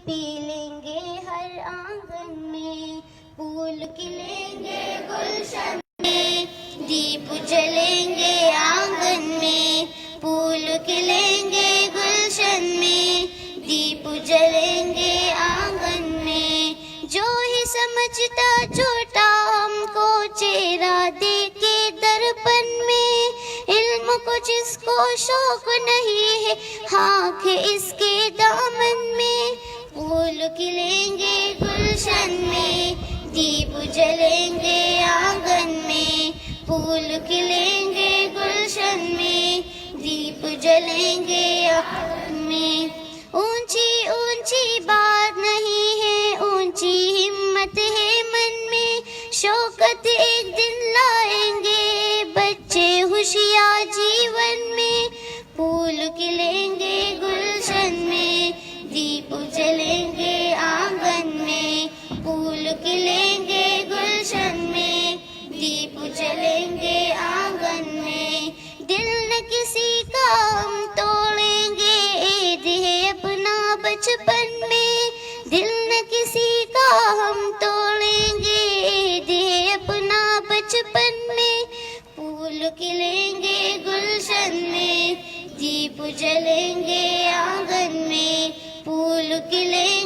P लेंगे हर आंगन में, फूल खिलेंगे गुलशन में, दीप जलेंगे आंगन में, फूल खिलेंगे गुलशन में, दीप जलेंगे आंगन में। जो ही समझता छोटा हमको चेहरा देके दर्पण में, इल्म को जिसको शौक नहीं है खाक है इसके दामन में, फूल खिलेंगे गुलशन में, दीप जलेंगे आंगन में, फूल खिलेंगे गुलशन में, दीप जलेंगे आंगन में। ऊंची ऊंची बात नहीं है, ऊंची हिम्मत है मन में, शौकत एक दिन लाएंगे बच्चे होशियार जीवन में, फूल खिलेंगे गुलशन में, दीप जलेंगे आंगन में, फूल खिलेंगे गुलशन में, दीप जलेंगे आंगन में। दिल न किसी का हम तोड़ेंगे, ऐद है अपना बचपन में, दिल न किसी का हम तोड़ेंगे, ऐद है अपना बचपन में, फूल खिलेंगे गुलशन में, दीप जलेंगे आंगन में, फूल खिलेंगे